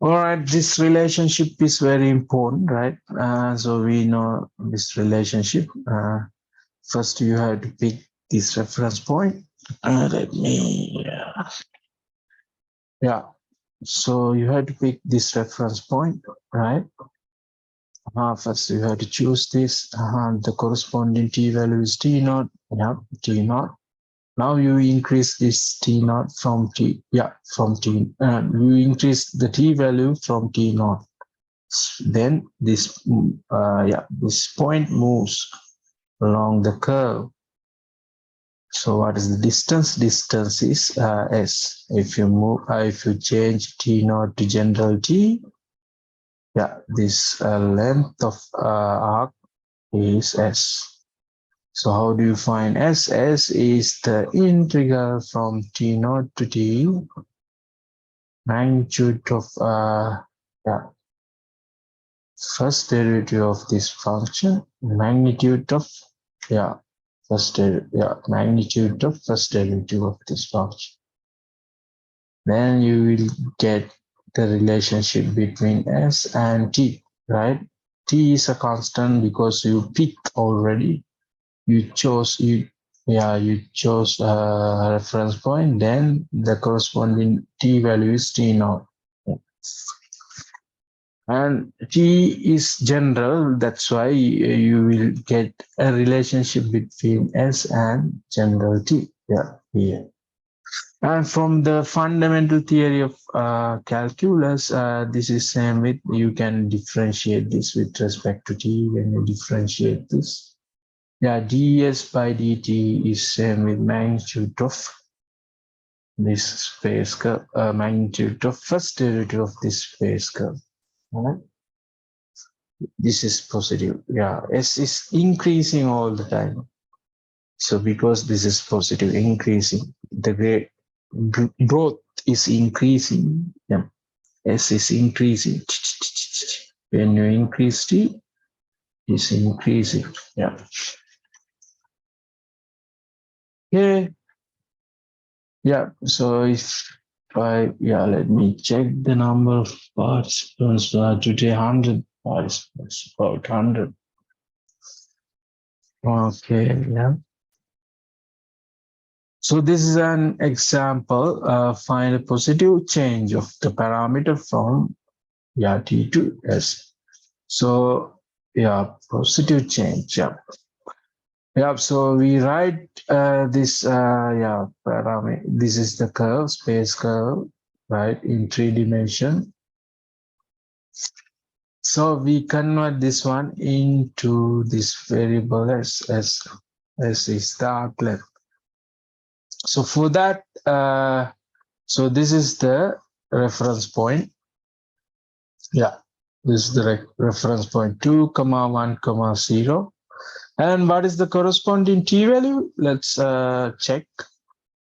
All right, this relationship is very important, right? So we know this relationship. First, you have to pick this reference point. Let me, yeah. So you have to pick this reference point, right? First, you have to choose this. The corresponding t value is t naught. Yeah, t naught. Now you increase this t naught from t. Yeah, from t. You increase the t value from t naught. Then this point moves along the curve. So what is the distance? Distance is s. If you change t naught to general t, this length of arc is s. So how do you find s? S is the integral from t naught to t, magnitude of first derivative of this function, magnitude of magnitude of first derivative of this function. Then you will get the relationship between s and t, right? T is a constant because you picked already. You chose a reference point. Then the corresponding t value is t naught. And t is general, that's why you will get a relationship between s and general t here. And from the fundamental theory of calculus, this is same with, you can differentiate this with respect to t. When you differentiate this, ds by dt is same with magnitude of this space curve, magnitude of first derivative of this space curve. All right? This is positive. S is increasing all the time. So because this is positive, increasing, the growth is increasing. S is increasing. When you increase t, it's increasing. So if let me check the number of participants. Today 100 participants, about 100. Okay, So this is an example. Find a positive change of the parameter from t to s. So positive change. So we write this parameter. This is the curve, space curve, right, in 3 dimension. So we convert this one into this variable s is the arc length. So for that, so this is the reference point. This is the reference point 2, 1, 0. And what is the corresponding t value? Let's check.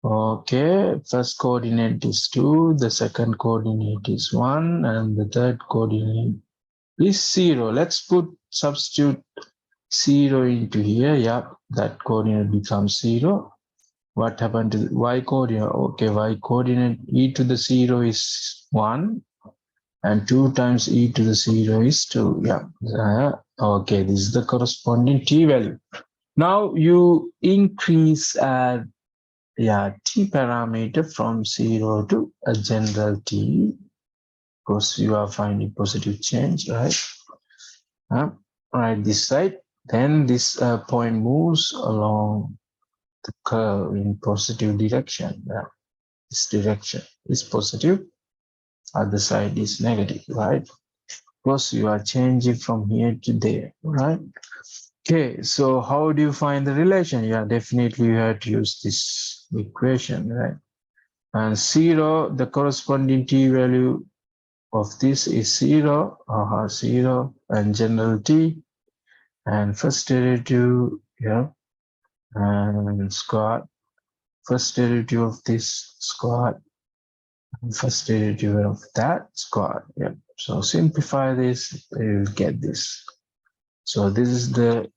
Okay, first coordinate is 2, the second coordinate is 1, and the third coordinate is 0. Let's substitute 0 into here. That coordinate becomes 0. What happened to the y coordinate? Okay, y coordinate e to the 0 is 1, and 2 times e to the 0 is 2. Okay, this is the corresponding t value. Now you increase t parameter from 0 to a general t, because you are finding positive change, right? Right, this side. Then this point moves along the curve in positive direction. This direction is positive, other side is negative, right? Because you are changing from here to there, right? Okay, so how do you find the relation? Definitely you have to use this equation, right? And 0, the corresponding t value of this is 0, 0, and general t, and first derivative, and square, first derivative of this square, and first derivative of that square. So simplify this, you will get this. So this is the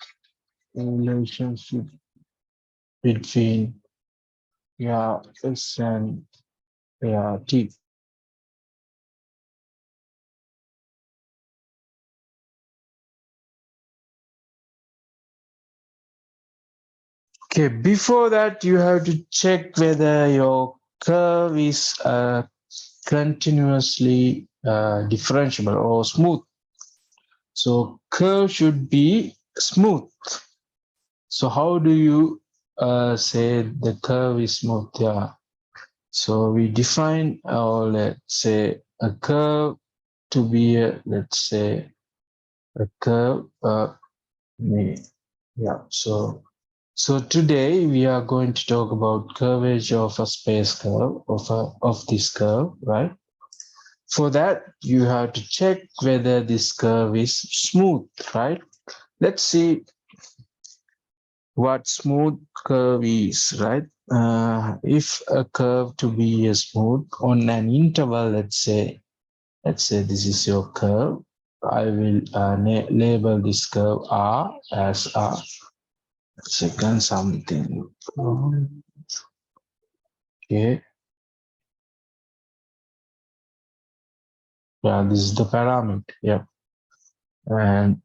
relationship between s and t. Okay, before that, you have to check whether your curve is continuously differentiable or smooth. So curve should be smooth. So how do you say the curve is smooth? Yeah. So we define, or let's say, a curve to be a, let's say, a curve. Yeah. So today we are going to talk about curvature of a space curve of this curve, right? For that, you have to check whether this curve is smooth, right? Let's see what smooth curve is, right? If a curve to be a smooth on an interval, let's say this is your curve. I will label this curve R as R. Second something. Okay. Yeah, this is the parameter. Yeah. And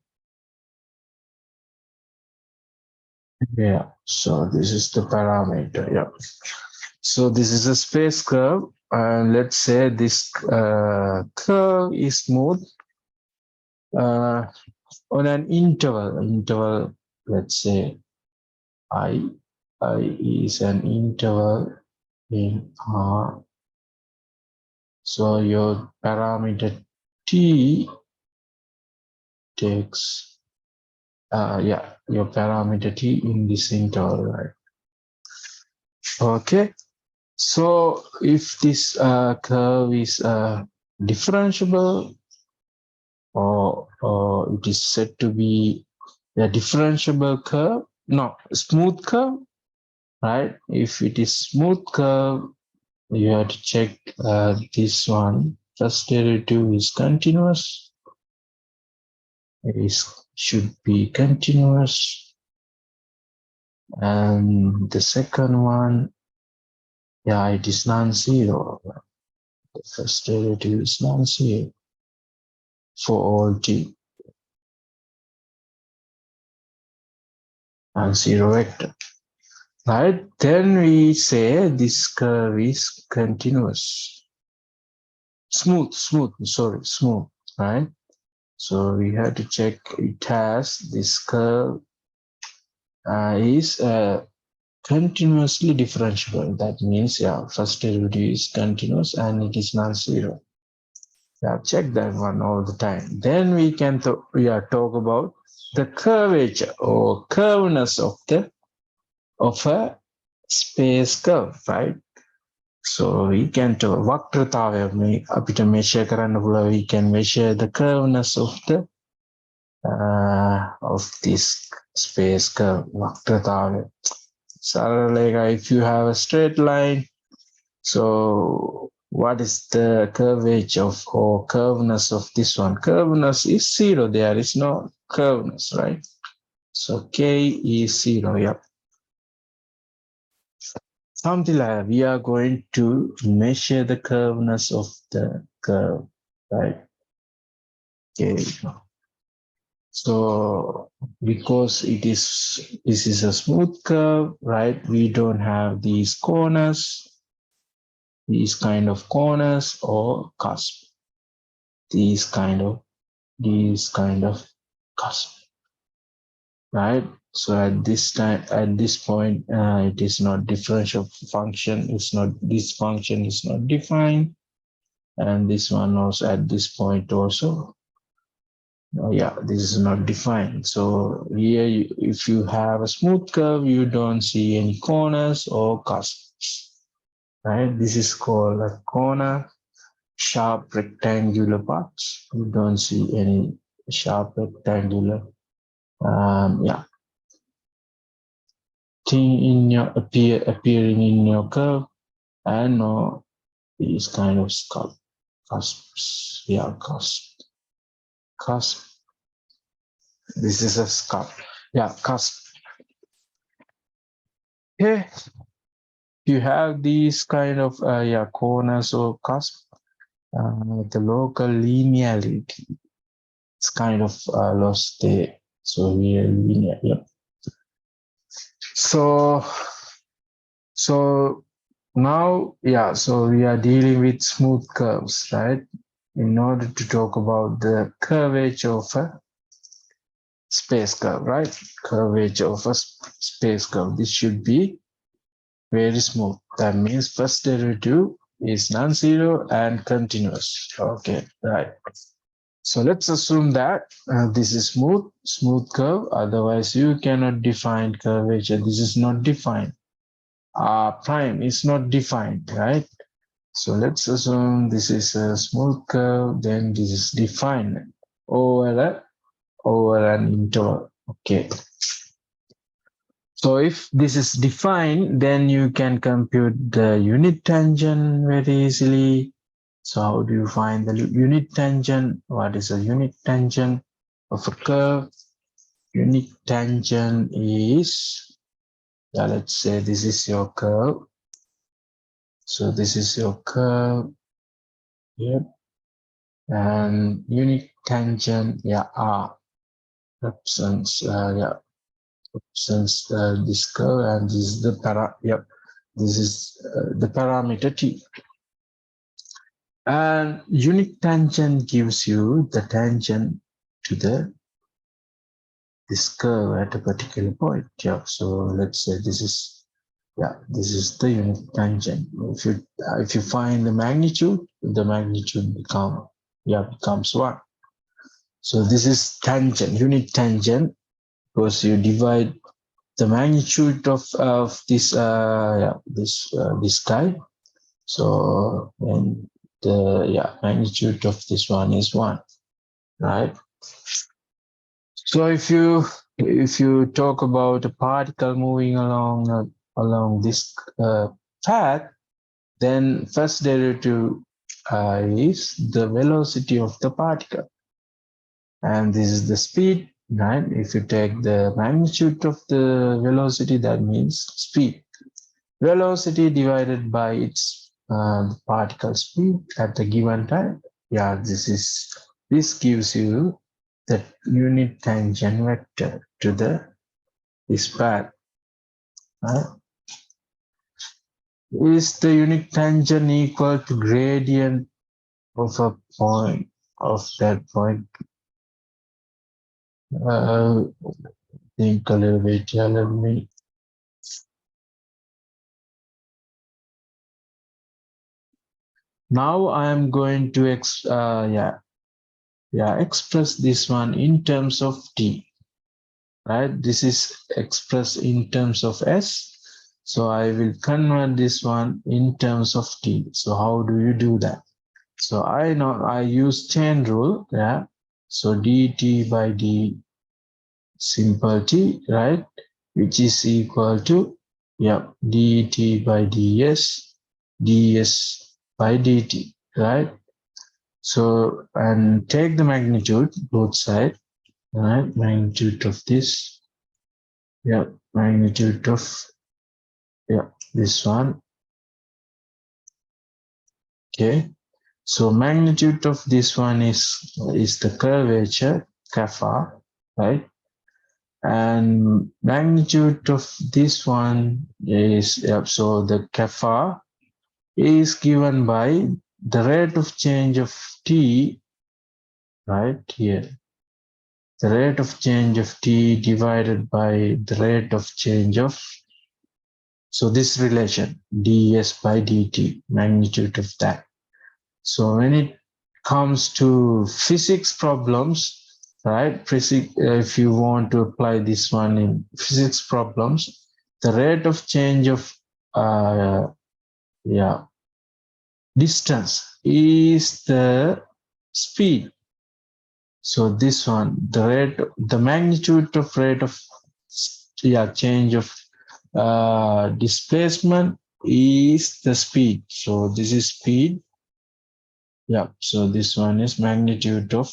yeah, so this is the parameter. Yeah. So this is a space curve. And let's say this curve is smooth on an interval, let's say I is an interval in R. So your parameter T takes, your parameter T in this interval, right? Okay. So if this curve is differentiable, or it is said to be a differentiable curve, no, smooth curve, right? If it is smooth curve, you have to check this one. First derivative is continuous. It should be continuous. And the second one, yeah, it is non-zero. The first derivative is non-zero for all t. Non-zero vector. Right? Then we say this curve is continuous. Smooth, right? So we have to check it has this curve is continuously differentiable. That means, yeah, first derivative is continuous and it is non-zero. Yeah, check that one all the time. Then we can talk about the curvature or curveness of a space curve, right? So we can talk වක්‍රතාවය අපිට measure කරන්න පුළුවන්. We can measure the curveness of this space curve. වක්‍රතාවය. So if you have a straight line, so what is the curvature of or curveness of this one? Curveness is zero. There is no curveness, right? So K is zero. Yep. Something like that. We are going to measure the curveness of the curve, right? Okay. So because this is a smooth curve, right? We don't have these corners, these kind of corners or cusp, these kind of cusp, right? So at this point, it is not differential function. This function is not defined, and this one also at this point also. Yeah, this is not defined. So here, if you have a smooth curve, you don't see any corners or cusps, right? This is called a corner, sharp rectangular parts. You don't see any sharp rectangular, thing in your appearing in your curve, and no these kind of cusps. Yeah, cusp. This is a cusp. Yeah, cusp. Okay. You have these kind of corners or cusp, the local linearity is kind of lost there. So here linear, yep. So now, yeah, so we are dealing with smooth curves, right? In order to talk about the curvature of a space curve, right? Curvature of a space curve. This should be very smooth. That means first derivative is non-zero and continuous. Okay, right. So let's assume that this is smooth curve. Otherwise, you cannot define curvature. This is not defined. Prime is not defined, right? So let's assume this is a smooth curve. Then this is defined over an interval. Okay. So if this is defined, then you can compute the unit tangent very easily. So how do you find the unit tangent? What is a unit tangent of a curve? Unit tangent is, let's say this is your curve. So this is your curve. Yep. And unit tangent, R represents, represents this curve, and this is the this is the parameter t. And unit tangent gives you the tangent to this curve at a particular point. Yeah. So let's say this is the unit tangent. If you find the magnitude becomes 1. So this is tangent, unit tangent, because you divide the magnitude of this this guy. So when the magnitude of this one is 1, right? So if you talk about a particle moving along this path, then first derivative is the velocity of the particle, and this is the speed, right? If you take the magnitude of the velocity, that means speed. Velocity divided by its particle speed at the given time. Yeah, this gives you the unit tangent vector to this path. Right? Is the unit tangent equal to gradient of a point of that point? Think a little bit here. Let me. Now I am going to express this one in terms of t. Right? This is expressed in terms of s. So I will convert this one in terms of t. So how do you do that? So I know I use chain rule. Yeah. So dt by d simple t, right? Which is equal to dt by ds by dt, right? So and take the magnitude both sides, right? Magnitude of this, magnitude of this one. Okay, so magnitude of this one is the curvature kappa, right? And magnitude of this one is so the kappa is given by the rate of change of t, right here. The rate of change of t divided by the rate of change of, so this relation ds by dt, magnitude of that. So when it comes to physics problems, right? If you want to apply this one in physics problems, the rate of change of distance is the speed. So this one, the magnitude of rate of change of displacement is the speed. So this is speed. Yeah, so this one is magnitude of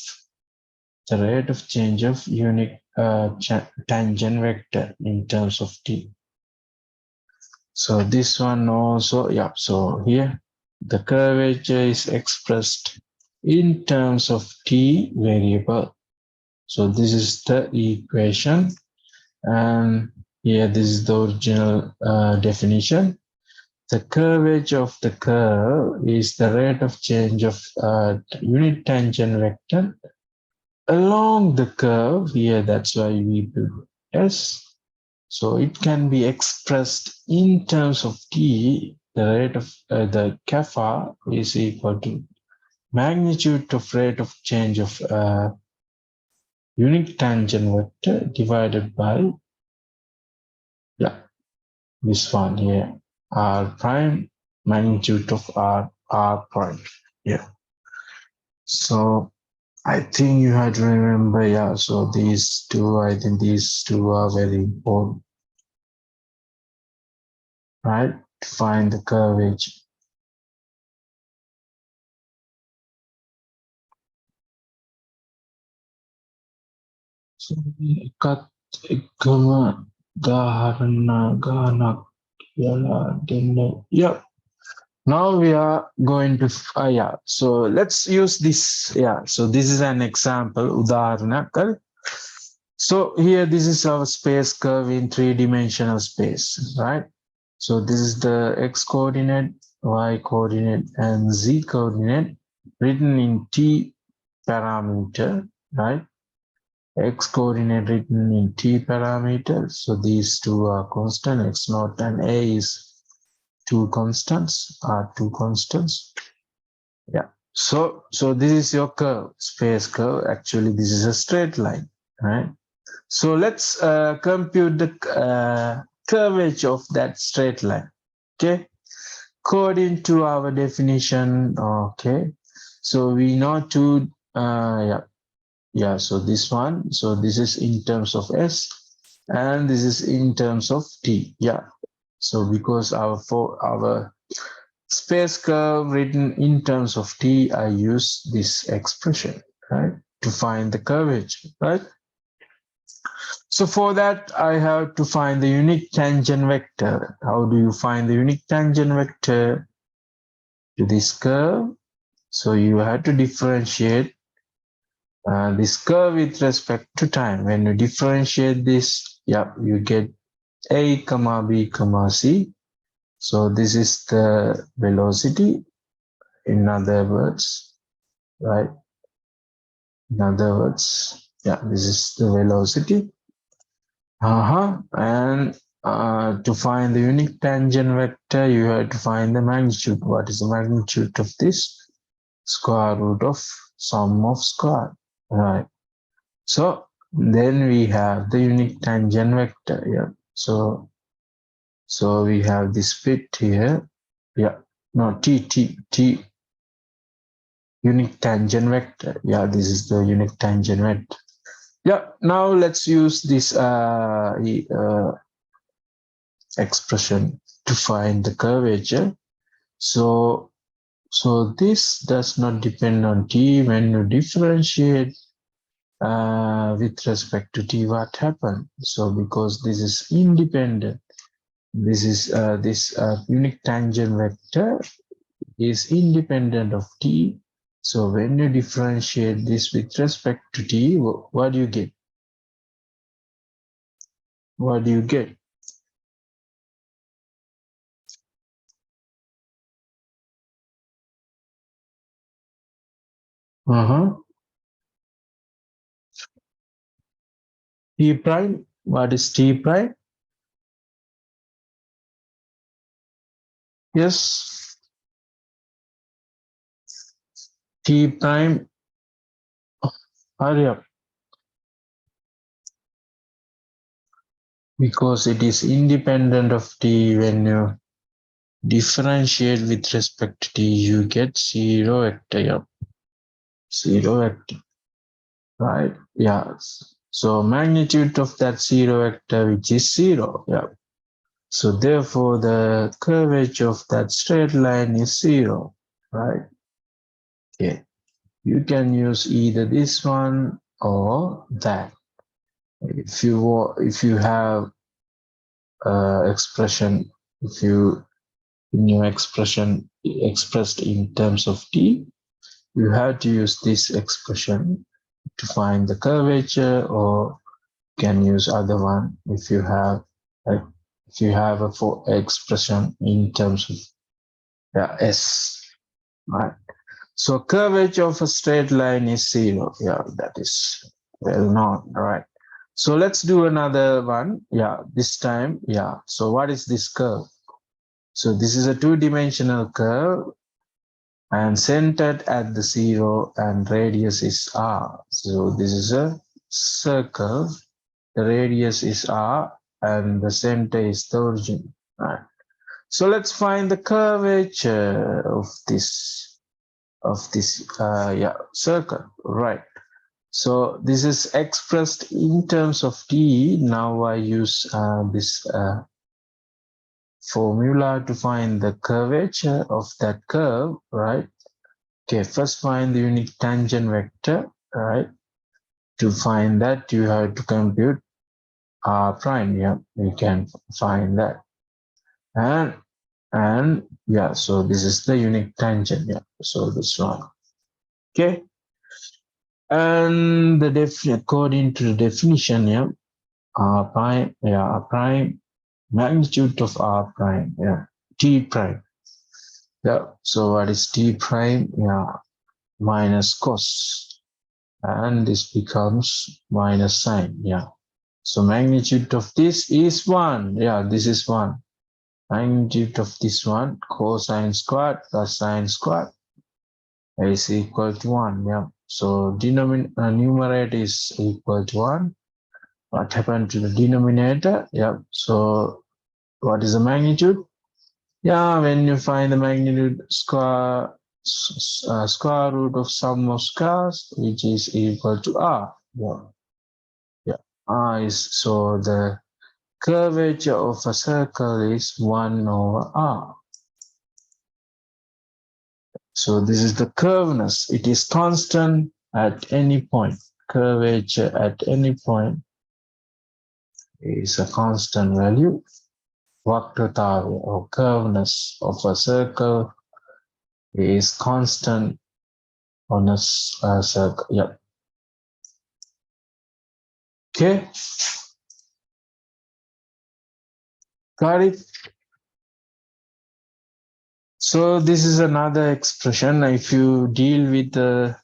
the rate of change of unit tangent vector in terms of t. So this one also, so here the curvature is expressed in terms of t variable. So this is the equation, and Here, this is the original definition. The curvature of the curve is the rate of change of unit tangent vector along the curve. Here, that's why we do S. So it can be expressed in terms of t. The rate of the kappa is equal to magnitude of rate of change of unit tangent vector divided by this one here, r prime, magnitude of r prime. Yeah. So I think you had to remember, yeah. So these two, I think these two are very important, right? To find the curvature. So cut gama dharana gana yeah. Now we are going to yeah. So let's use this. Yeah. So this is an example. Udaharana. So here, this is our space curve in three-dimensional space, right? So this is the x coordinate, y coordinate, and z coordinate written in t parameter, right? X coordinate written in t parameter. So these two are constant, x naught and a is two constants, are two constants. Yeah. So this is your curve, space curve. Actually, this is a straight line, right? So let's compute the curvature of that straight line. Okay. According to our definition, okay. So we know to yeah. So this one. So this is in terms of s, and this is in terms of t. Yeah. So because our space curve written in terms of t, I use this expression, right, to find the curvature, right? So for that, I have to find the unique tangent vector. How do you find the unique tangent vector to this curve? So you have to differentiate this curve with respect to time. When you differentiate this, yeah, you get a comma b comma c. So this is the velocity. In other words, right? In other words, yeah, this is the velocity. And to find the unique tangent vector, you have to find the magnitude. What is the magnitude of this? Square root of sum of square, right? So then we have the unique tangent vector. Yeah. So we have this bit here. Yeah. No, t unique tangent vector. Yeah, this is the unique tangent vector. Yeah. Now let's use this expression to find the curvature. So this does not depend on t. When you differentiate with respect to t, what happened? So because this is independent, this is this unique tangent vector is independent of t. So when you differentiate this with respect to t, what do you get? What do you get? T prime. What is t prime? Yes. T prime. Hurry up. Because it is independent of t. When you differentiate with respect to t, you get zero vector. Yep. Zero vector. Right? Yeah. So magnitude of that zero vector, which is zero. Yeah. So therefore, the curvature of that straight line is zero. Right? Okay. You can use either this one or that. If you have expression, if you in your expression expressed in terms of t, you have to use this expression to find the curvature, or you can use other one if you have Like if you have a for expression in terms of S, right? So curvature of a straight line is 0. Yeah, that is well known, right? So let's do another one. Yeah, this time, yeah. So what is this curve? So this is a two-dimensional curve and centered at the 0 and radius is r. So this is a circle. The radius is r and the center is the origin. Right. So let's find the curvature of this circle. Right. So this is expressed in terms of t. Now I use this formula to find the curvature of that curve, right? Okay, first find the unit tangent vector, right? To find that, you have to compute r prime. Yeah, we can find that. And yeah, so this is the unit tangent. Yeah, so this one. Okay. And according to the definition, yeah, r prime, magnitude of r prime, yeah, t prime. Yeah, so what is t prime? Yeah, minus cos. And this becomes minus sine. Yeah. So magnitude of this is 1. Yeah, this is 1. Magnitude of this one, cosine squared plus sine squared is equal to 1. Yeah. So numerator is equal to 1. What happened to the denominator? Yeah. So what is the magnitude? Yeah, when you find the magnitude square root of sum of squares, which is equal to r. Yeah. Yeah. R is so the curvature of a circle is 1 over r. So this is the curveness. It is constant at any point. Curvature at any point is a constant value. Vakrata or curveness of a circle is constant on a circle. Yep. Okay. Got it. So this is another expression. If you deal with the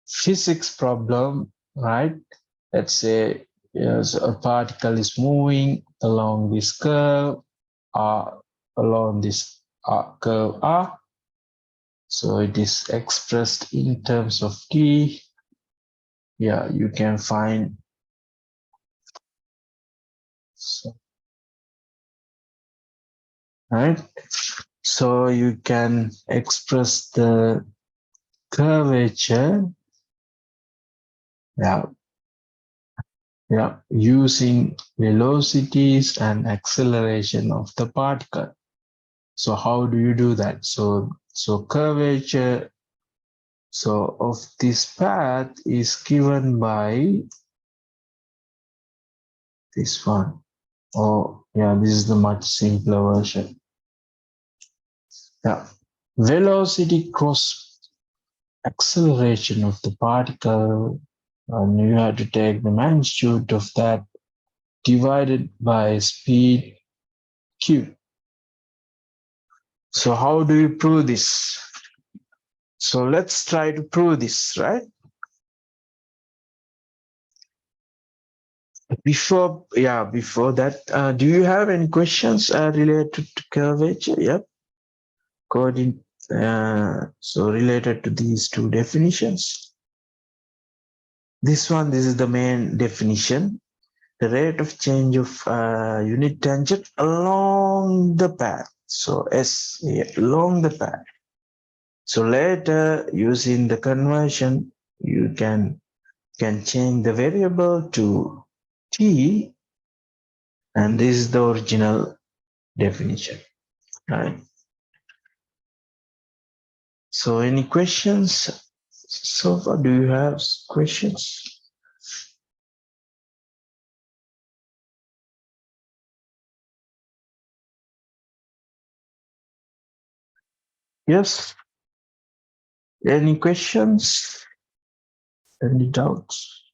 physics problem, right? Let's say yes, a particle is moving along this curve, along this curve R. So it is expressed in terms of t. Yeah, you can find. So, right? So you can express the curvature. Yeah, yeah, using velocities and acceleration of the particle. So how do you do that? So curvature of this path is given by this one. Oh yeah, this is the much simpler version. Yeah, velocity cross acceleration of the particle, and you have to take the magnitude of that divided by speed q. So how do you prove this? So let's try to prove this, right? Before that, do you have any questions related to curvature? Yep. According, so related to these two definitions. This is the main definition. The rate of change of unit tangent along the path. So S, along the path. So later, using the conversion, you can change the variable to t, and this is the original definition, right? So any questions so far? Do you have questions? Yes. Any questions? Any doubts?